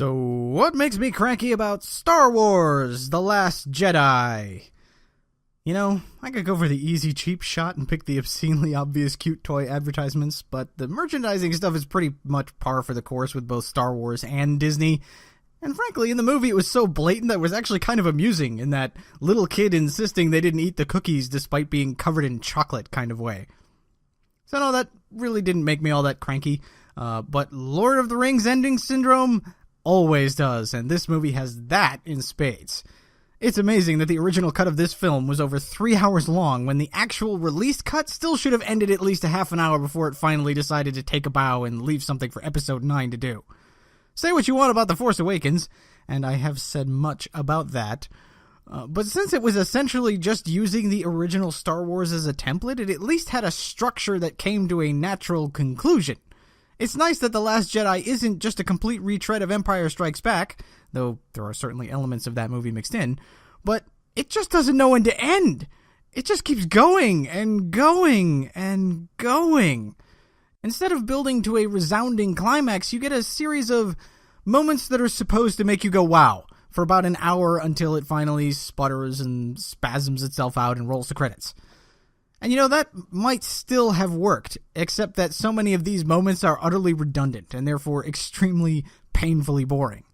So, what makes me cranky about Star Wars: The Last Jedi? You know, I could go for the easy, cheap shot and pick the obscenely obvious cute toy advertisements, but the merchandising stuff is pretty much par for the course with both Star Wars and Disney. And frankly, in the movie, it was so blatant that it was actually kind of amusing in that little kid insisting they didn't eat the cookies despite being covered in chocolate kind of way. So no, that really didn't make me all that cranky, but Lord of the Rings ending syndrome always does, and this movie has that in spades. It's amazing that the original cut of this film was over 3 hours long when the actual released cut still should have ended at least a half an hour before it finally decided to take a bow and leave something for episode 9 to do. Say what you want about The Force Awakens, and I have said much about that, but since it was essentially just using the original Star Wars as a template, it at least had a structure that came to a natural conclusion. It's nice that The Last Jedi isn't just a complete retread of Empire Strikes Back, though there are certainly elements of that movie mixed in, but it just doesn't know when to end. It just keeps going and going and going. Instead of building to a resounding climax, you get a series of moments that are supposed to make you go wow for about an hour until it finally sputters and spasms itself out and rolls the credits. And you know, that might still have worked, except that so many of these moments are utterly redundant and therefore extremely painfully boring.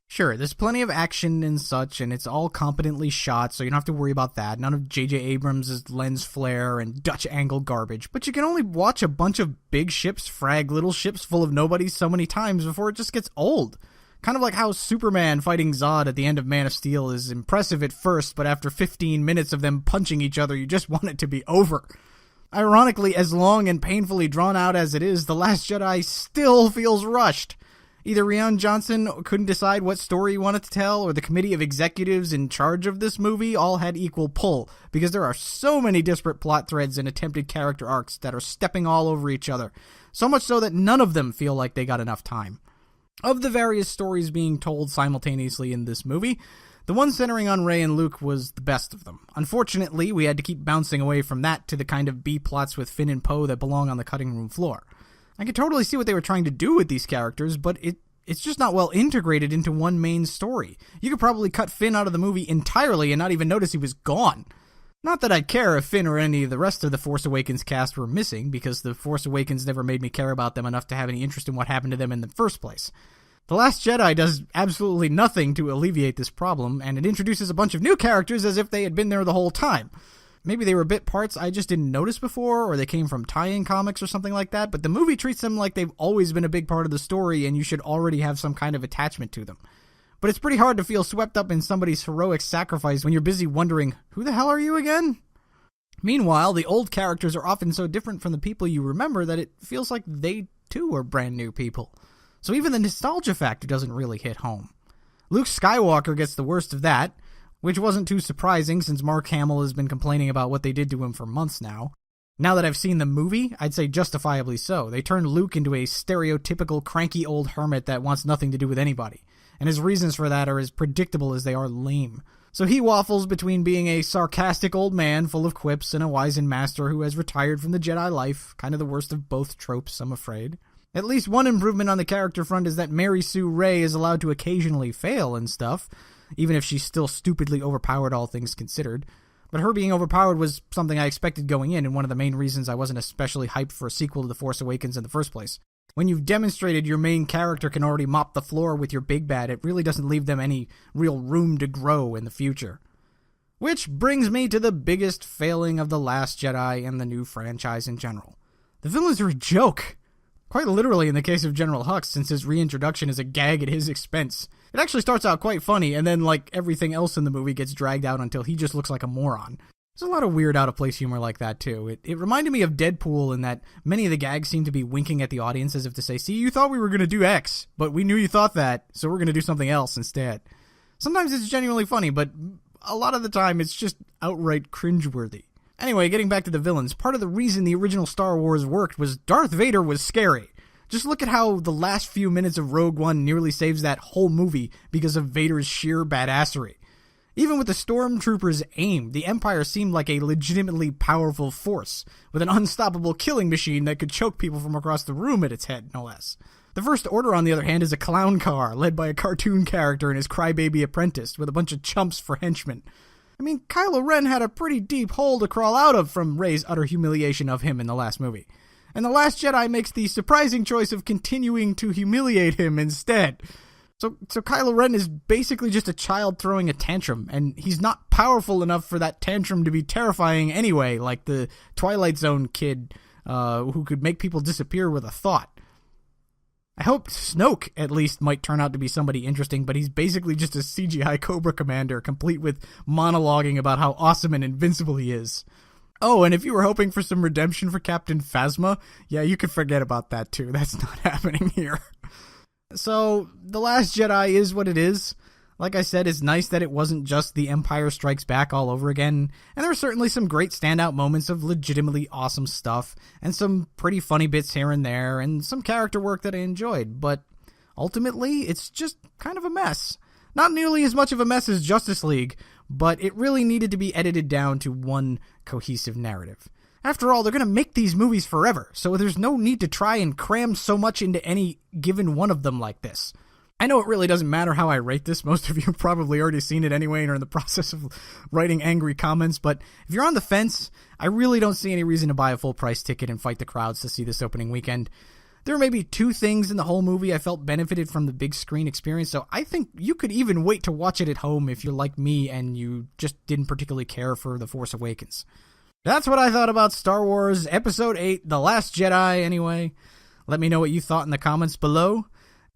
Sure, there's plenty of action and such, and it's all competently shot, so you don't have to worry about that. None of J.J. Abrams' lens flare and Dutch angle garbage, but you can only watch a bunch of big ships frag little ships full of nobodies so many times before it just gets old. Kind of like how Superman fighting Zod at the end of Man of Steel is impressive at first, but after 15 minutes of them punching each other, you just want it to be over. Ironically, as long and painfully drawn out as it is, The Last Jedi still feels rushed. Either Rian Johnson couldn't decide what story he wanted to tell, or the committee of executives in charge of this movie all had equal pull, because there are so many disparate plot threads and attempted character arcs that are stepping all over each other, so much so that none of them feel like they got enough time. Of the various stories being told simultaneously in this movie, the one centering on Rey and Luke was the best of them. Unfortunately, we had to keep bouncing away from that to the kind of B-plots with Finn and Poe that belong on the cutting room floor. I could totally see what they were trying to do with these characters, but it's just not well integrated into one main story. You could probably cut Finn out of the movie entirely and not even notice he was gone. Not that I'd care if Finn or any of the rest of the Force Awakens cast were missing, because the Force Awakens never made me care about them enough to have any interest in what happened to them in the first place. The Last Jedi does absolutely nothing to alleviate this problem, and it introduces a bunch of new characters as if they had been there the whole time. Maybe they were bit parts I just didn't notice before, or they came from tie-in comics or something like that, but the movie treats them like they've always been a big part of the story and you should already have some kind of attachment to them. But it's pretty hard to feel swept up in somebody's heroic sacrifice when you're busy wondering, who the hell are you again? Meanwhile, the old characters are often so different from the people you remember that it feels like they too are brand new people. So even the nostalgia factor doesn't really hit home. Luke Skywalker gets the worst of that, which wasn't too surprising since Mark Hamill has been complaining about what they did to him for months now. Now that I've seen the movie, I'd say justifiably so. They turned Luke into a stereotypical cranky old hermit that wants nothing to do with anybody, and his reasons for that are as predictable as they are lame. So he waffles between being a sarcastic old man full of quips and a wizened master who has retired from the Jedi life, kind of the worst of both tropes, I'm afraid. At least one improvement on the character front is that Mary Sue Ray is allowed to occasionally fail and stuff, even if she's still stupidly overpowered all things considered. But her being overpowered was something I expected going in, and one of the main reasons I wasn't especially hyped for a sequel to The Force Awakens in the first place. When you've demonstrated your main character can already mop the floor with your big bad, it really doesn't leave them any real room to grow in the future. Which brings me to the biggest failing of The Last Jedi and the new franchise in general. The villains are a joke. Quite literally in the case of General Hux, since his reintroduction is a gag at his expense. It actually starts out quite funny, and then, like everything else in the movie, gets dragged out until he just looks like a moron. There's a lot of weird out-of-place humor like that, too. It reminded me of Deadpool in that many of the gags seem to be winking at the audience as if to say, see, you thought we were going to do X, but we knew you thought that, so we're going to do something else instead. Sometimes it's genuinely funny, but a lot of the time it's just outright cringeworthy. Anyway, getting back to the villains, part of the reason the original Star Wars worked was Darth Vader was scary. Just look at how the last few minutes of Rogue One nearly saves that whole movie because of Vader's sheer badassery. Even with the stormtroopers' aim, the Empire seemed like a legitimately powerful force, with an unstoppable killing machine that could choke people from across the room at its head, no less. The First Order, on the other hand, is a clown car led by a cartoon character and his crybaby apprentice with a bunch of chumps for henchmen. I mean, Kylo Ren had a pretty deep hole to crawl out of from Rey's utter humiliation of him in the last movie. And The Last Jedi makes the surprising choice of continuing to humiliate him instead. So Kylo Ren is basically just a child throwing a tantrum, and he's not powerful enough for that tantrum to be terrifying anyway, like the Twilight Zone kid who could make people disappear with a thought. I hope Snoke, at least, might turn out to be somebody interesting, but he's basically just a CGI Cobra Commander, complete with monologuing about how awesome and invincible he is. Oh, and if you were hoping for some redemption for Captain Phasma, yeah, you could forget about that too. That's not happening here. So, The Last Jedi is what it is. Like I said, it's nice that it wasn't just The Empire Strikes Back all over again, and there are certainly some great standout moments of legitimately awesome stuff, and some pretty funny bits here and there, and some character work that I enjoyed, but ultimately, it's just kind of a mess. Not nearly as much of a mess as Justice League, but it really needed to be edited down to one cohesive narrative. After all, they're going to make these movies forever, so there's no need to try and cram so much into any given one of them like this. I know it really doesn't matter how I rate this. Most of you have probably already seen it anyway and are in the process of writing angry comments, but if you're on the fence, I really don't see any reason to buy a full-price ticket and fight the crowds to see this opening weekend. There are maybe 2 things in the whole movie I felt benefited from the big screen experience, so I think you could even wait to watch it at home if you're like me and you just didn't particularly care for The Force Awakens. That's what I thought about Star Wars Episode 8, The Last Jedi, anyway. Let me know what you thought in the comments below.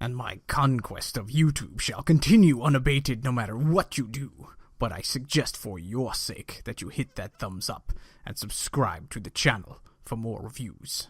And my conquest of YouTube shall continue unabated no matter what you do. But I suggest for your sake that you hit that thumbs up and subscribe to the channel for more reviews.